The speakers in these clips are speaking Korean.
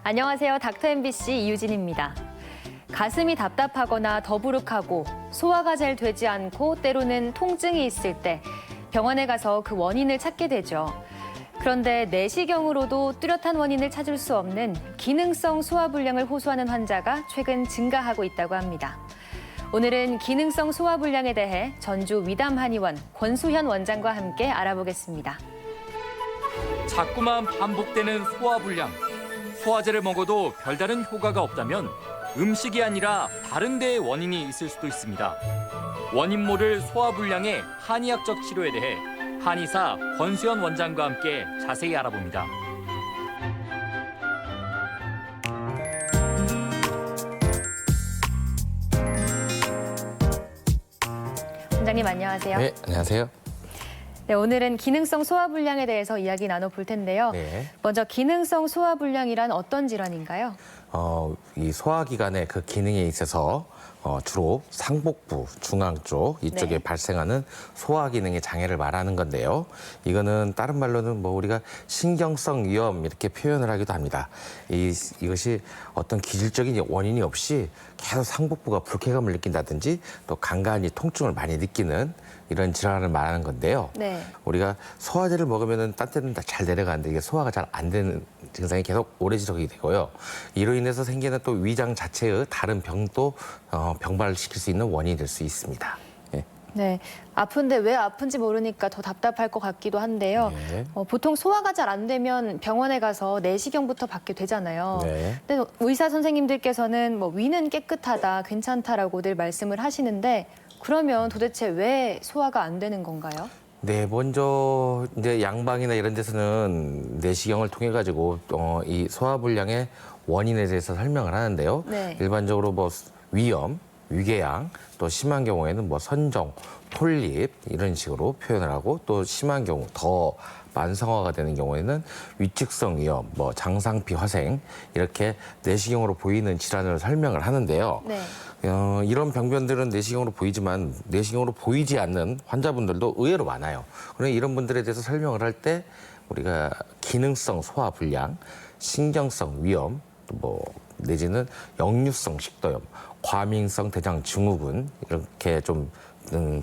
안녕하세요. 닥터 MBC 이유진입니다. 가슴이 답답하거나 더부룩하고 소화가 잘 되지 않고 때로는 통증이 있을 때 병원에 가서 그 원인을 찾게 되죠. 그런데 내시경으로도 뚜렷한 원인을 찾을 수 없는 기능성 소화불량을 호소하는 환자가 최근 증가하고 있다고 합니다. 오늘은 기능성 소화불량에 대해 전주 위담한의원 권수현 원장과 함께 알아보겠습니다. 자꾸만 반복되는 소화불량. 소화제를 먹어도 별다른 효과가 없다면 음식이 아니라 다른 데의 원인이 있을 수도 있습니다. 원인 모를 소화불량의 한의학적 치료에 대해 한의사 권수현 원장과 함께 자세히 알아봅니다. 원장님 안녕하세요. 네, 안녕하세요. 네, 오늘은 기능성 소화불량에 대해서 이야기 나눠볼 텐데요. 네. 먼저 기능성 소화불량이란 어떤 질환인가요? 이 소화기관의 그 기능에 있어서 주로 상복부, 중앙 쪽 이쪽에 네. 발생하는 소화 기능의 장애를 말하는 건데요. 이거는 다른 말로는 뭐 우리가 신경성 위염 이렇게 표현을 하기도 합니다. 이것이 어떤 기질적인 원인이 없이 계속 상복부가 불쾌감을 느낀다든지 또 간간히 통증을 많이 느끼는 이런 질환을 말하는 건데요. 네. 우리가 소화제를 먹으면은 딴 때는 다 잘 내려가는데 이게 소화가 잘 안 되는 증상이 계속 오래 지속이 되고요. 이로 인해서 생기는 또 위장 자체의 다른 병도 병발을 시킬 수 있는 원인이 될 수 있습니다. 예. 네, 아픈데 왜 아픈지 모르니까 더 답답할 것 같기도 한데요. 네. 보통 소화가 잘 안 되면 병원에 가서 내시경부터 받게 되잖아요. 네. 근데 의사 선생님들께서는 뭐 위는 깨끗하다, 괜찮다라고 늘 말씀을 하시는데 그러면 도대체 왜 소화가 안 되는 건가요? 네, 먼저 이제 양방이나 이런 데서는 내시경을 통해 가지고 이 소화불량의 원인에 대해서 설명을 하는데요. 네. 일반적으로 뭐 위염, 위궤양, 또 심한 경우에는 뭐 선정, 폴립 이런 식으로 표현을 하고 또 심한 경우 더 만성화가 되는 경우에는 위축성 위염, 뭐 장상피 화생 이렇게 내시경으로 보이는 질환을 설명을 하는데요. 네. 이런 병변들은 내시경으로 보이지만 내시경으로 보이지 않는 환자분들도 의외로 많아요. 그런데 이런 분들에 대해서 설명을 할 때 우리가 기능성 소화불량, 신경성 위염, 뭐 내지는 역류성 식도염, 과민성 대장 증후군 이렇게 좀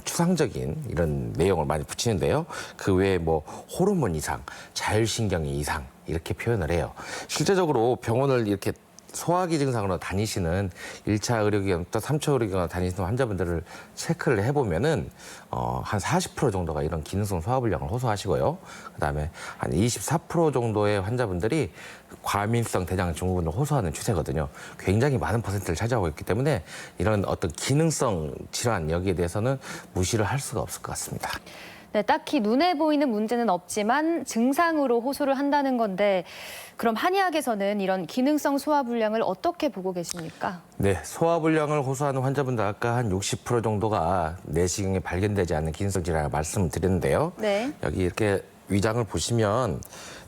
추상적인 이런 내용을 많이 붙이는데요. 그 외에 뭐 호르몬 이상, 자율신경의 이상 이렇게 표현을 해요. 실제적으로 병원을 이렇게 소화기 증상으로 다니시는 1차 의료기관 또 3차 의료기관 다니시는 환자분들을 체크를 해보면은 한 40% 정도가 이런 기능성 소화불량을 호소하시고요. 그다음에 한 24% 정도의 환자분들이 과민성 대장 증후군을 호소하는 추세거든요. 굉장히 많은 퍼센트를 차지하고 있기 때문에 이런 어떤 기능성 질환 여기에 대해서는 무시를 할 수가 없을 것 같습니다. 네, 딱히 눈에 보이는 문제는 없지만 증상으로 호소를 한다는 건데 그럼 한의학에서는 이런 기능성 소화불량을 어떻게 보고 계십니까? 네, 소화불량을 호소하는 환자분들 아까 한 60% 정도가 내시경에 발견되지 않는 기능성 질환을 말씀을 드렸는데요. 네. 여기 이렇게 위장을 보시면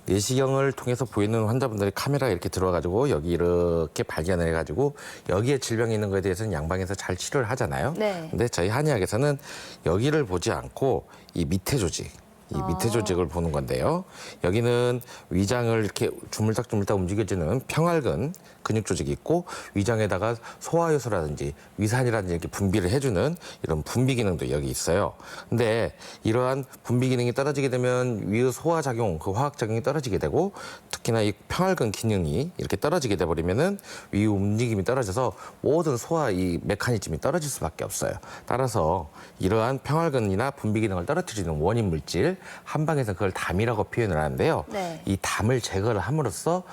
내시경을 통해서 보이는 환자분들이 카메라가 이렇게 들어와가지고 여기 이렇게 발견을 해가지고 여기에 질병이 있는 거에 대해서는 양방에서 잘 치료를 하잖아요. 네. 근데 저희 한의학에서는 여기를 보지 않고 이 밑에 조직, 이 밑에 조직을 보는 건데요. 여기는 위장을 이렇게 주물딱주물딱 움직여주는 평활근 근육 조직이 있고 위장에다가 소화효소라든지 위산이라든지 이렇게 분비를 해주는 이런 분비 기능도 여기 있어요. 근데 이러한 분비 기능이 떨어지게 되면 위의 소화 작용, 그 화학 작용이 떨어지게 되고 특히나 이 평활근 기능이 이렇게 떨어지게 돼 버리면은 위 움직임이 떨어져서 모든 소화 이 메커니즘이 떨어질 수밖에 없어요. 따라서 이러한 평활근이나 분비 기능을 떨어뜨리는 원인 물질 한방에서 그걸 담이라고 표현을 하는데요. 네. 이 담을 제거를 함으로써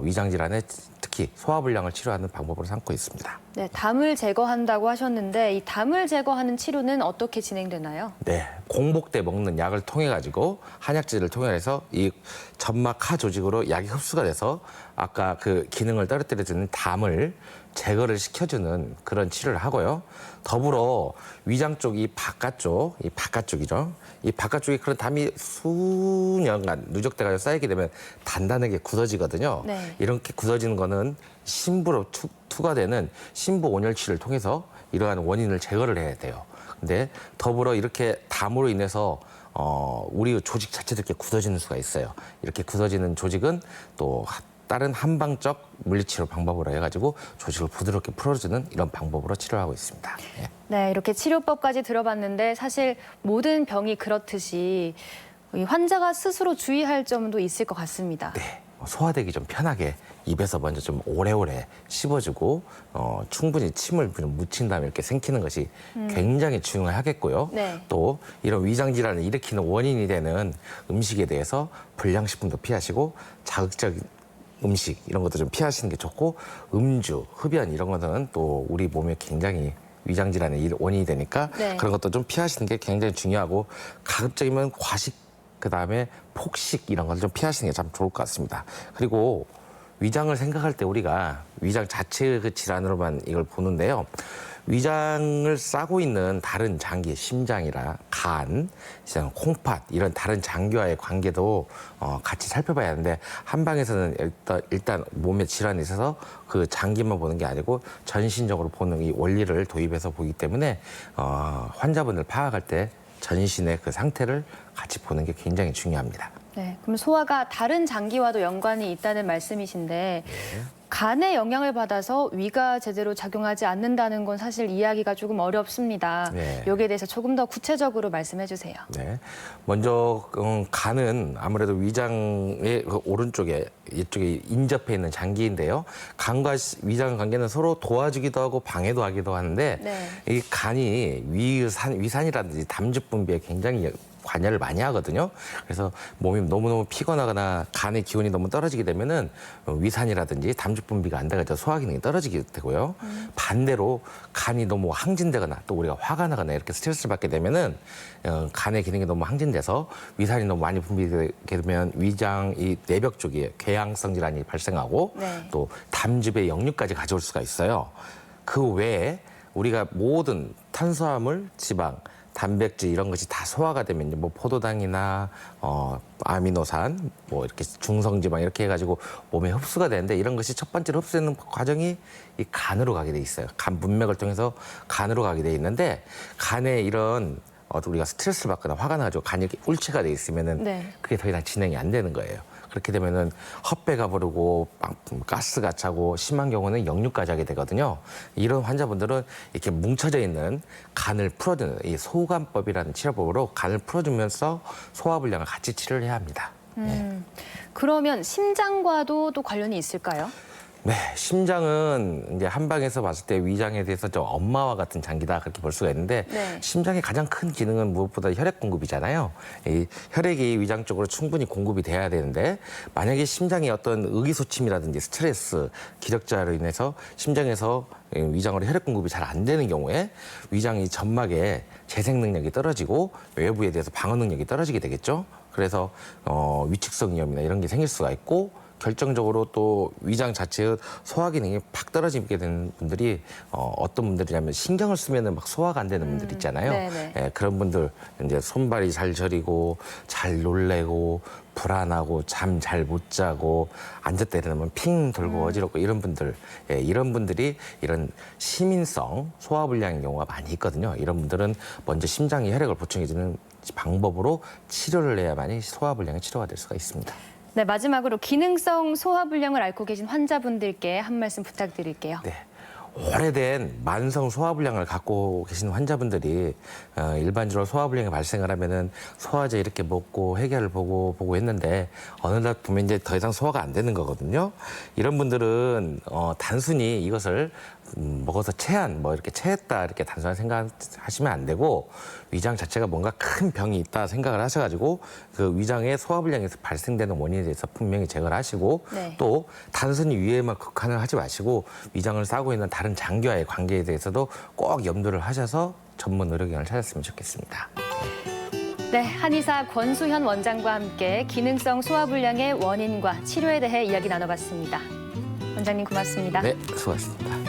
위장 질환에 특히 소화불량을 치료하는 방법으로 삼고 있습니다. 네, 담을 제거한다고 하셨는데 이 담을 제거하는 치료는 어떻게 진행되나요? 네, 공복때 먹는 약을 통해 가지고 한약재를 통해서 이 점막 하 조직으로 약이 흡수가 돼서 아까 그 기능을 떨어뜨려주는 담을 제거를 시켜주는 그런 치료를 하고요. 더불어 위장 쪽 이 바깥쪽이죠. 이 바깥쪽에 그런 담이 수년간 누적돼가지고 쌓이게 되면 단단하게 굳어지거든요. 네. 이렇게 굳어지는 거는 심부로 투과되는 심부 온열치를 통해서 이러한 원인을 제거를 해야 돼요. 근데 더불어 이렇게 담으로 인해서 우리 조직 자체도 이렇게 굳어지는 수가 있어요. 이렇게 굳어지는 조직은 또 다른 한방적 물리치료 방법으로 해가지고 조직을 부드럽게 풀어주는 이런 방법으로 치료하고 있습니다. 예. 네, 이렇게 치료법까지 들어봤는데 사실 모든 병이 그렇듯이 이 환자가 스스로 주의할 점도 있을 것 같습니다. 네, 소화되기 좀 편하게 입에서 먼저 좀 오래오래 씹어주고 충분히 침을 좀 묻힌 다음에 이렇게 삼키는 것이 굉장히 중요하겠고요. 네. 또 이런 위장 질환을 일으키는 원인이 되는 음식에 대해서 불량식품도 피하시고 자극적인 음식 이런 것도 좀 피하시는 게 좋고 음주, 흡연 이런 것은 또 우리 몸에 굉장히 위장 질환의 원인이 되니까 네. 그런 것도 좀 피하시는 게 굉장히 중요하고 가급적이면 과식 그다음에 폭식 이런 걸 좀 피하시는 게 참 좋을 것 같습니다. 그리고 위장을 생각할 때 우리가 위장 자체의 그 질환으로만 이걸 보는데요. 위장을 싸고 있는 다른 장기, 심장이라 간, 콩팥 이런 다른 장기와의 관계도 같이 살펴봐야 하는데 한방에서는 일단 몸에 질환이 있어서 그 장기만 보는 게 아니고 전신적으로 보는 이 원리를 도입해서 보기 때문에 환자분을 파악할 때 전신의 그 상태를 같이 보는 게 굉장히 중요합니다. 네, 그럼 소화가 다른 장기와도 연관이 있다는 말씀이신데 간에 영향을 받아서 위가 제대로 작용하지 않는다는 건 사실 이해하기가 조금 어렵습니다. 네. 여기에 대해서 조금 더 구체적으로 말씀해 주세요. 네, 먼저 간은 아무래도 위장의 그 오른쪽에 이쪽에 인접해 있는 장기인데요. 간과 위장 관계는 서로 도와주기도 하고 방해도 하기도 하는데 네. 이 간이 위산이라든지 담즙 분비에 굉장히 관여를 많이 하거든요. 그래서 몸이 너무너무 피곤하거나 간의 기운이 너무 떨어지게 되면은 위산이라든지 담즙 분비가 안 돼가지고 소화 기능이 떨어지게 되고요. 반대로 간이 너무 항진되거나 또 우리가 화가 나거나 이렇게 스트레스를 받게 되면은 간의 기능이 너무 항진돼서 위산이 너무 많이 분비되게 되면 위장 이 내벽 쪽에 궤양성 질환이 발생하고 네. 또 담즙의 역류까지 가져올 수가 있어요. 그 외에 우리가 모든 탄수화물, 지방 단백질 이런 것이 다 소화가 되면 뭐 포도당이나 아미노산 뭐 이렇게 중성지방 이렇게 해가지고 몸에 흡수가 되는데 이런 것이 첫 번째로 흡수되는 과정이 이 간으로 가게 돼 있어요. 간 문맥을 통해서 간으로 가게 돼 있는데 간에 이런 우리가 스트레스를 받거나 화가 나가지고 간이 이렇게 울체가 돼 있으면은 네. 그게 더 이상 진행이 안 되는 거예요. 그렇게 되면은 헛배가 부르고 가스가 차고 심한 경우는 역류까지 하게 되거든요. 이런 환자분들은 이렇게 뭉쳐져 있는 간을 풀어주는 이 소간법이라는 치료법으로 간을 풀어주면서 소화불량을 같이 치료를 해야 합니다. 네. 그러면 심장과도 또 관련이 있을까요? 네, 심장은 이제 한방에서 봤을 때 위장에 대해서 좀 엄마와 같은 장기다 그렇게 볼 수가 있는데 네. 심장의 가장 큰 기능은 무엇보다 혈액 공급이잖아요. 이 혈액이 위장 쪽으로 충분히 공급이 돼야 되는데 만약에 심장이 어떤 의기소침이라든지 스트레스, 기력자로 인해서 심장에서 위장으로 혈액 공급이 잘 안 되는 경우에 위장이 점막의 재생 능력이 떨어지고 외부에 대해서 방어 능력이 떨어지게 되겠죠. 그래서 위축성 위염이나 이런 게 생길 수가 있고 결정적으로 또 위장 자체의 소화 기능이 팍 떨어지게 되는 분들이 어떤 분들이냐면 신경을 쓰면은 막 소화가 안 되는 분들 있잖아요. 네네. 예, 그런 분들 이제 손발이 잘 저리고 잘 놀래고 불안하고 잠 잘 못 자고 앉았다 일어나면 핑 돌고 어지럽고 이런 분들, 예, 이런 분들이 이런 시민성 소화불량인 경우가 많이 있거든요. 이런 분들은 먼저 심장에 혈액을 보충해주는 방법으로 치료를 해야만이 소화불량의 치료가 될 수가 있습니다. 네, 마지막으로 기능성 소화불량을 앓고 계신 환자분들께 한 말씀 부탁드릴게요. 네. 오래된 만성 소화불량을 갖고 계신 환자분들이 일반적으로 소화불량이 발생을 하면은 소화제 이렇게 먹고 해결을 보고 했는데 어느 날 보면 이제 더 이상 소화가 안 되는 거거든요. 이런 분들은 단순히 이것을 먹어서 체한 뭐 이렇게 체했다 이렇게 단순한 생각하시면 안 되고 위장 자체가 뭔가 큰 병이 있다 생각을 하셔가지고 그 위장의 소화불량에서 발생되는 원인에 대해서 분명히 제거를 하시고 네. 또 단순히 위에만 국한을 하지 마시고 위장을 싸고 있는 다른 장기와의 관계에 대해서도 꼭 염두를 하셔서 전문 의료기관을 찾았으면 좋겠습니다. 네, 한의사 권수현 원장과 함께 기능성 소화불량의 원인과 치료에 대해 이야기 나눠봤습니다. 원장님 고맙습니다. 네, 수고하셨습니다.